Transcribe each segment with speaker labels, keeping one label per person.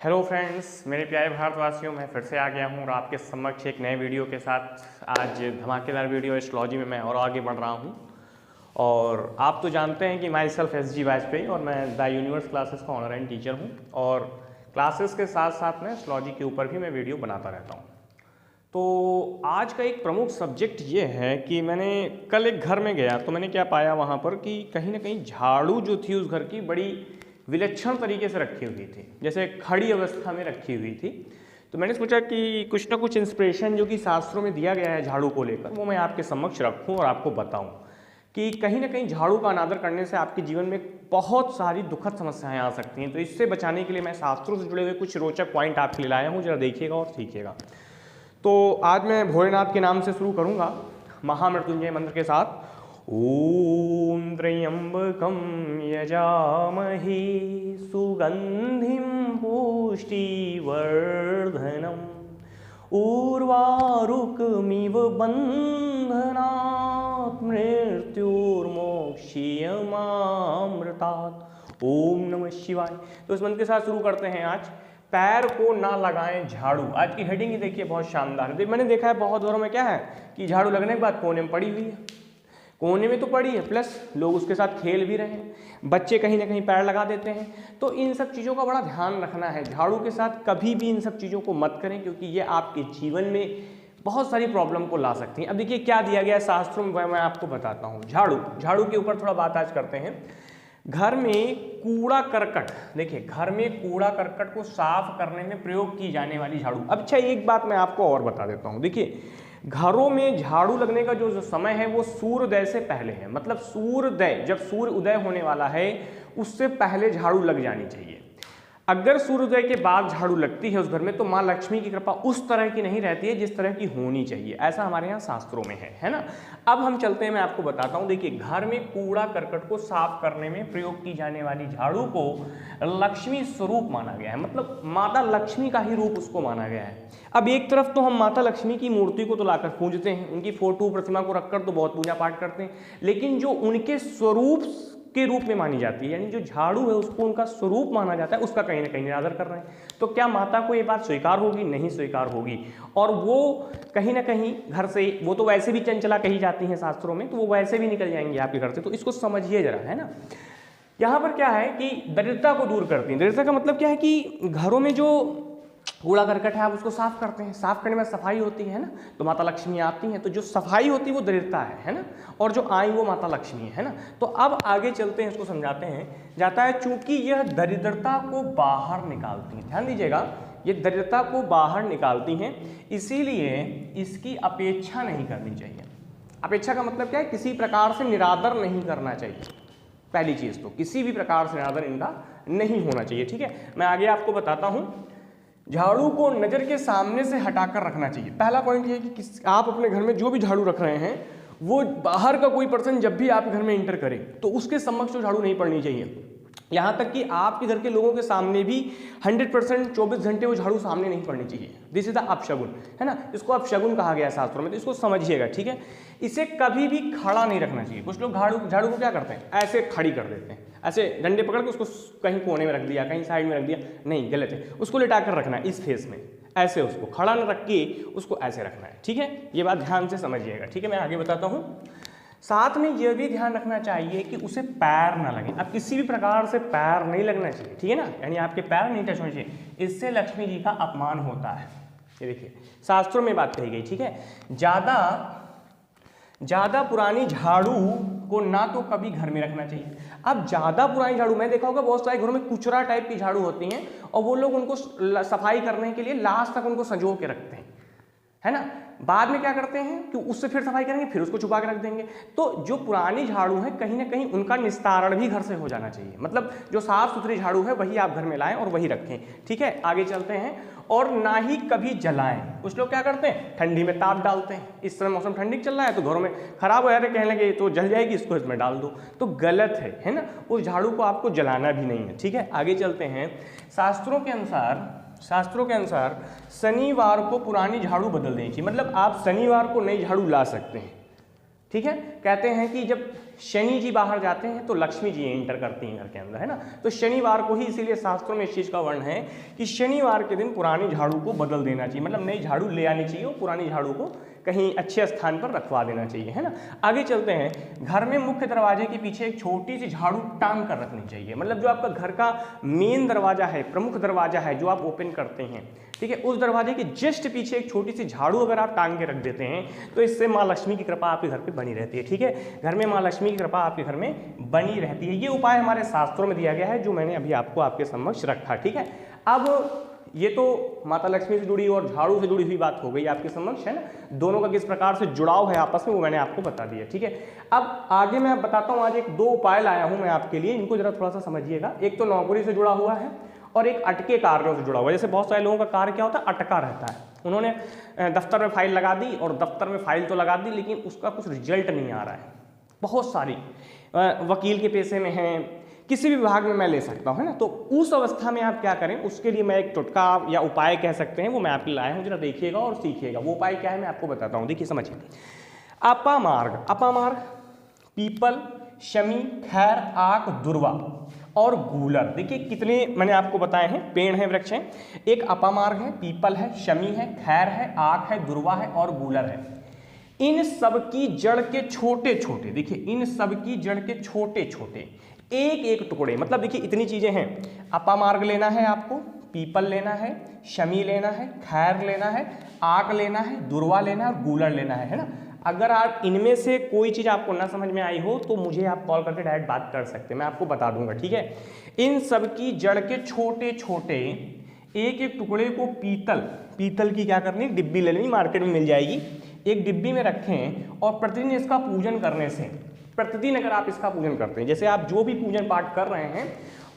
Speaker 1: Hello friends, मेरे प्यारे भारतवासियों, मैं फिर से आ गया हूँ और आपके समक्ष एक नए वीडियो के साथ। आज धमाकेदार वीडियो एस्ट्रोलॉजी में मैं और आगे बढ़ रहा हूँ। और आप तो जानते हैं कि माई सेल्फ SG वाजपेयी और मैं द यूनिवर्स क्लासेस का ऑनर एंड टीचर हूँ। और क्लासेस के साथ साथ में एस्ट्रोलॉजी के ऊपर भी मैं वीडियो बनाता रहता हूँ। तो आज का एक प्रमुख सब्जेक्ट ये है कि मैंने कल एक घर में गया तो मैंने क्या पाया वहाँ पर कि कहीं ना कहीं झाड़ू जो थी उस घर की बड़ी विलक्षण तरीके से रखी हुई थी, जैसे खड़ी अवस्था में रखी हुई थी। तो मैंने सोचा कि कुछ ना कुछ इंस्पिरेशन जो कि शास्त्रों में दिया गया है झाड़ू को लेकर वो मैं आपके समक्ष रखूं और आपको बताऊं कि कहीं ना कहीं झाड़ू का अनादर करने से आपके जीवन में बहुत सारी दुखद समस्याएं आ सकती हैं। तो इससे बचाने के लिए मैं शास्त्रों से जुड़े हुए कुछ रोचक पॉइंट आपके लिए लाया हूँ, जरा देखिएगा और सीखिएगा। तो आज मैं भोलेनाथ के नाम से शुरू करूँगा महामृत्युंजय मंत्र के साथ। ॐ त्र्यम्बकं यजामहे सुगन्धिं पुष्टिवर्धनम् उर्वारुकमिव बन्धनात् मृत्युर्मोक्षयमामृतात्। ओम नमः शिवाय। तो इस मंत्र के साथ शुरू करते हैं। आज पैर को ना लगाएं झाड़ू। आज की हेडिंग ही देखिए, बहुत शानदार है। मैंने देखा है बहुत घरों में क्या है कि झाड़ू लगने के बाद कोने में पड़ी हुई है, कोने में तो पड़ी है, प्लस लोग उसके साथ खेल भी रहे हैं, बच्चे कहीं ना कहीं पैर लगा देते हैं। तो इन सब चीज़ों का बड़ा ध्यान रखना है। झाड़ू के साथ कभी भी इन सब चीज़ों को मत करें, क्योंकि ये आपके जीवन में बहुत सारी प्रॉब्लम को ला सकती हैं। अब देखिए क्या दिया गया है शास्त्रों में, मैं आपको बताता हूँ। झाड़ू के ऊपर थोड़ा बात आज करते हैं। घर में कूड़ा करकट, देखिए घर में कूड़ा करकट को साफ करने में प्रयोग की जाने वाली झाड़ू। अब अच्छा एक बात मैं आपको और बता देता हूँ। देखिए घरों में झाड़ू लगने का जो समय है वो सूर्योदय से पहले है। मतलब सूर्योदय, जब सूर्य उदय होने वाला है उससे पहले झाड़ू लग जानी चाहिए। अगर सूर्योदय के बाद झाड़ू लगती है उस घर में तो माँ लक्ष्मी की कृपा उस तरह की नहीं रहती है जिस तरह की होनी चाहिए। ऐसा हमारे यहाँ शास्त्रों में है ना। अब हम चलते हैं, मैं आपको बताता हूँ। देखिए घर में कूड़ा करकट को साफ करने में प्रयोग की जाने वाली झाड़ू को लक्ष्मी स्वरूप माना गया है। मतलब माता लक्ष्मी का ही रूप उसको माना गया है। अब एक तरफ तो हम माता लक्ष्मी की मूर्ति को तो लाकर पूजते हैं, उनकी फोटो प्रतिमा को रखकर तो बहुत पूजा पाठ करते हैं, लेकिन जो उनके स्वरूप के रूप में मानी जाती है, यानी जो झाड़ू है उसको उनका स्वरूप माना जाता है, उसका कहीं ना कहीं निरादर कर रहे हैं। तो क्या माता को ये बात स्वीकार होगी? नहीं स्वीकार होगी। और वो कहीं ना कहीं घर से, वो तो वैसे भी चंचला कही जाती हैं शास्त्रों में, तो वो वैसे भी निकल जाएंगे आपके घर से। तो इसको समझिए जरा, है ना। यहाँ पर क्या है कि दरिद्रता को दूर करती हैं। दरिद्रता का मतलब क्या है कि घरों में जो कूड़ा करकट है आप उसको साफ करते हैं, साफ करने में सफाई होती है ना, तो माता लक्ष्मी आती हैं। तो जो सफाई होती है वो दरिद्रता है ना, और जो आई वो माता लक्ष्मी है ना। तो अब आगे चलते हैं, इसको समझाते हैं जाता है। चूंकि यह दरिद्रता को बाहर निकालती है, ध्यान दीजिएगा, ये दरिद्रता को बाहर निकालती हैं, इसीलिए इसकी अपेक्षा नहीं करनी चाहिए। अपेक्षा का मतलब क्या है? किसी प्रकार से निरादर नहीं करना चाहिए। पहली चीज तो किसी भी प्रकार से निरादर इनका नहीं होना चाहिए। ठीक है, मैं आगे आपको बताता हूँ। झाड़ू को नज़र के सामने से हटाकर रखना चाहिए। पहला पॉइंट ये है कि आप अपने घर में जो भी झाड़ू रख रहे हैं वो बाहर का कोई पर्सन जब भी आप घर में इंटर करे तो उसके समक्ष तो झाड़ू नहीं पड़नी चाहिए। यहाँ तक कि आपके घर के लोगों के सामने भी 100% 24 घंटे वो झाड़ू सामने नहीं पड़नी चाहिए। दिस इज द अपशगुन, है ना। इसको अपशगुन कहा गया है शास्त्रों में, तो इसको समझिएगा। ठीक है, इसे कभी भी खड़ा नहीं रखना चाहिए। कुछ लोग झाड़ू को क्या करते हैं, ऐसे खड़ी कर देते हैं, ऐसे डंडे पकड़ के उसको कहीं कोने में रख दिया, कहीं साइड में रख दिया। नहीं, गलत है। उसको लिटा कर रखना है इस फेस में, ऐसे उसको खड़ा न रख के उसको ऐसे रखना है। ठीक है, ये बात ध्यान से समझिएगा। ठीक है, मैं आगे बताता हूँ। साथ में यह भी ध्यान रखना चाहिए कि उसे पैर ना लगे। अब किसी भी प्रकार से पैर नहीं लगना चाहिए, ठीक है ना, यानी आपके पैर नहीं टच होने चाहिए। इससे लक्ष्मी जी का अपमान होता है। ये देखिए शास्त्रों में बात कही गई। ठीक है, ज़्यादा पुरानी झाड़ू को ना तो कभी घर में रखना चाहिए। अब ज़्यादा पुरानी झाड़ू, मैं देखा होगा बहुत सारे घरों में कुचरा टाइप की झाड़ू होती हैं और वो लोग उनको सफाई करने के लिए लास्ट तक उनको संजो के रखते हैं, है ना। बाद में क्या करते हैं कि उससे फिर सफाई करेंगे, फिर उसको छुपा के रख देंगे। तो जो पुरानी झाड़ू है कहीं ना कहीं उनका निस्तारण भी घर से हो जाना चाहिए। मतलब जो साफ सुथरी झाड़ू है वही आप घर में लाएं और वही रखें। ठीक है, आगे चलते हैं। और ना ही कभी जलाएं। कुछ लोग क्या करते हैं, ठंडी में ताप डालते हैं। इस समय मौसम ठंडी चल रहा है तो घरों में खराब हो जा रहे, कहने लगे तो जल जाएगी, इसको इसमें डाल दो। तो गलत है ना। उस झाड़ू को आपको जलाना भी नहीं है। ठीक है, आगे चलते हैं। शास्त्रों के अनुसार शनिवार को पुरानी झाड़ू बदल देनी चाहिए। मतलब आप शनिवार को नई झाड़ू ला सकते हैं। ठीक है। कहते हैं कि जब शनि जी बाहर जाते हैं तो लक्ष्मी जी एंटर करती हैं घर के अंदर, है ना। तो शनिवार को ही इसीलिए शास्त्रों में इस चीज़ का वर्ण है कि शनिवार के दिन पुरानी झाड़ू को बदल देना चाहिए, मतलब नई झाड़ू ले आनी चाहिए और पुरानी झाड़ू को कहीं अच्छे स्थान पर रखवा देना चाहिए, है ना। आगे चलते हैं। घर में मुख्य दरवाजे के पीछे एक छोटी सी झाड़ू टांग कर रखनी चाहिए, मतलब जो आपका घर का मेन दरवाजा है, प्रमुख दरवाजा है जो आप ओपन करते हैं, ठीक है, उस दरवाजे के जस्ट पीछे एक छोटी सी झाड़ू अगर आप टांग के रख देते हैं तो इससे माँ लक्ष्मी की कृपा आपके घर पे बनी रहती है, ठीक है। घर में माँ लक्ष्मी की कृपा आपके घर में बनी रहती है। ये उपाय हमारे शास्त्रों में दिया गया है जो मैंने अभी आपको आपके समक्ष रखा, ठीक है। अब ये तो माता लक्ष्मी से जुड़ी और झाड़ू से जुड़ी हुई बात हो गई आपके समक्ष, है ना। दोनों का किस प्रकार से जुड़ाव है आपस में वो मैंने आपको बता दिया, ठीक है। अब आगे मैं बताता हूँ, आज एक दो उपाय लाया हूँ मैं आपके लिए, इनको जरा थोड़ा सा समझिएगा। एक तो नौकरी से जुड़ा हुआ है और एक अटके कार्यों से जुड़ा हुआ है। जैसे बहुत सारे लोगों का कार्य क्या होता है, अटका रहता है, उन्होंने दफ्तर में फाइल लगा दी और दफ्तर में फाइल तो लगा दी लेकिन उसका कुछ रिजल्ट नहीं आ रहा है। बहुत सारी वकील के पेशे में हैं, किसी भी विभाग में मैं ले सकता हूँ, है ना। तो उस अवस्था में आप क्या करें, उसके लिए मैं एक टुटका या उपाय कह सकते हैं वो मैं आपके लिए लाया हूँ, जरा देखिएगा और सीखिएगा। वो उपाय क्या है मैं आपको बताता हूँ, देखिए समझिए। अपामार्ग, अपामार्ग पीपल, शमी, खैर, आक, दुर्वा और गूलर। देखिए कितने मैंने आपको बताए हैं पेड़ हैं, वृक्ष हैं। एक अपामार्ग है, पीपल है, शमी है, खैर है, आक है, दुर्वा है और गूलर है। इन सब की जड़ के छोटे छोटे, देखिए इन सब की जड़ के छोटे छोटे एक एक टुकड़े, मतलब देखिए इतनी चीजें हैं। अपामार्ग लेना है आपको, पीपल लेना है, शमी लेना है, खैर लेना है, आक लेना है, दुर्वा लेना है और गूलर लेना है ना। अगर आप इनमें से कोई चीज़ आपको ना समझ में आई हो तो मुझे आप कॉल करके डायरेक्ट बात कर सकते हैं, मैं आपको बता दूंगा, ठीक है। इन सब की जड़ के छोटे छोटे एक एक टुकड़े को पीतल की क्या करनी, डिब्बी ले लेनी, मार्केट में मिल जाएगी। एक डिब्बी में रखें और प्रतिदिन इसका पूजन करने से, प्रतिदिन अगर आप इसका पूजन करते हैं, जैसे आप जो भी पूजन पाठ कर रहे हैं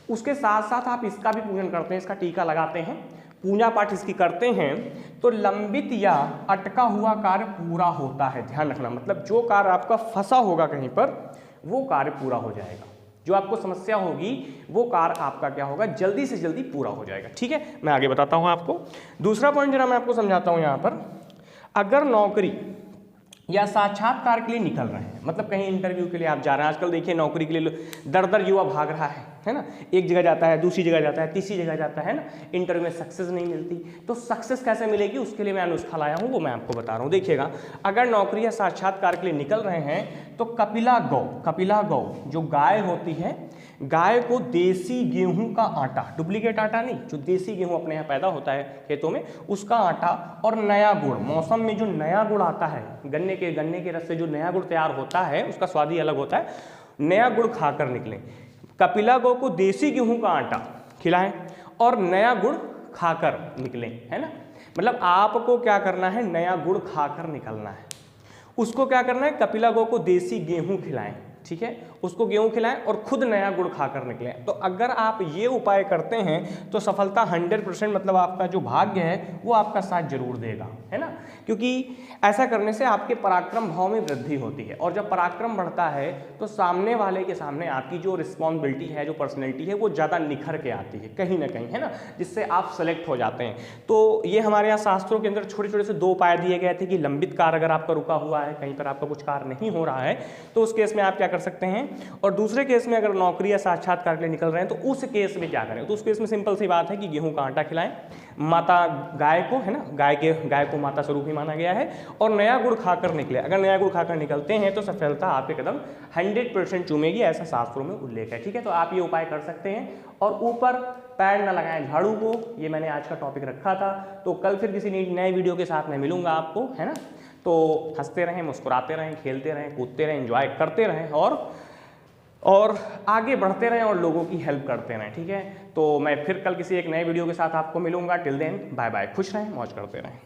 Speaker 1: उसके साथ साथ आप इसका भी पूजन करते हैं, इसका टीका लगाते हैं, पूजा पाठ इसकी करते हैं, तो लंबित या अटका हुआ कार्य पूरा होता है। ध्यान रखना, मतलब जो कार्य आपका फंसा होगा कहीं पर वो कार्य पूरा हो जाएगा, जो आपको समस्या होगी वो कार्य आपका क्या होगा, जल्दी से जल्दी पूरा हो जाएगा, ठीक है। मैं आगे बताता हूँ आपको। दूसरा पॉइंट जरा मैं आपको समझाता हूँ यहाँ पर। अगर नौकरी या साक्षात्कार के लिए निकल रहे हैं, मतलब कहीं इंटरव्यू के लिए आप जा रहे हैं, आजकल देखिए नौकरी के लिए दर दर युवा भाग रहा है ना। एक जगह जाता है, दूसरी जगह जाता है, तीसरी जगह जाता है ना, इंटरव्यू में सक्सेस नहीं मिलती। तो सक्सेस कैसे मिलेगी उसके लिए मैं नुस्खा लाया हूँ, वो मैं आपको बता रहा हूँ। देखिएगा, अगर नौकरी या साक्षात्कार के लिए निकल रहे हैं तो कपिला गौ जो गाय होती है, गाय को देसी गेहूं का आटा, डुप्लीकेट आटा नहीं, जो देसी गेहूं अपने यहाँ पैदा होता है खेतों में, उसका आटा और नया गुड़, मौसम में जो नया गुड़ आता है, गन्ने के रस से जो नया गुड़ तैयार होता है उसका स्वाद ही अलग होता है, नया गुड़ खाकर निकलें। कपिला गौ को देसी गेहूं का आटा खिलाएं और नया गुड़ खाकर निकलें, है ना। मतलब आपको क्या करना है, नया गुड़ खाकर निकलना है। उसको क्या करना है, कपिला गौ को देसी गेहूं खिलाएं, ठीक है, उसको गेहूं खिलाएं और खुद नया गुड़ खाकर निकलें। तो अगर आप ये उपाय करते हैं तो सफलता 100%, मतलब आपका जो भाग्य है वो आपका साथ जरूर देगा, है ना। क्योंकि ऐसा करने से आपके पराक्रम भाव में वृद्धि होती है और जब पराक्रम बढ़ता है तो सामने वाले के सामने आपकी जो रिस्पॉन्सिबिलिटी है, जो पर्सनैलिटी है वो ज़्यादा निखर के आती है कहीं ना कहीं, है ना, जिससे आप सेलेक्ट हो जाते हैं। तो ये हमारे यहाँ शास्त्रों के अंदर छोटे छोटे से 2 उपाय दिए गए थे कि लंबित कार्य अगर आपका रुका हुआ है, कहीं पर आपका कुछ कार्य नहीं हो रहा है तो उस केस में आप क्या कर सकते हैं, और दूसरे केस में अगर नौकरी या साक्षात्कार के लिए निकल रहे हैं तो उस केस में क्या करें। तो उस केस में सिंपल सी बात है कि गेहूं का आटा खिलाएं, माता गाय को, है ना, गाय को माता स्वरूप ही माना गया है, और नया गुड़ खाकर निकले। अगर नया गुड़ खाकर निकलते हैं तो सफलता आपके कदम 100% चूमेगी, ऐसा शास्त्रों में उल्लेख है, ठीक है। तो आप ये उपाय कर सकते हैं। और ऊपर पैर न लगाएं झाड़ू को, ये मैंने आज का टॉपिक रखा था। तो कल फिर किसी नए वीडियो के साथ मैं मिलूंगा आपको, है ना। तो हंसते रहें, मुस्कुराते रहें, खेलते रहें, कूदते रहें, एंजॉय करते रहें और आगे बढ़ते रहें और लोगों की हेल्प करते रहें, ठीक है। तो मैं फिर कल किसी एक नए वीडियो के साथ आपको मिलूंगा। टिल देन बाय बाय, खुश रहें, मौज करते रहें।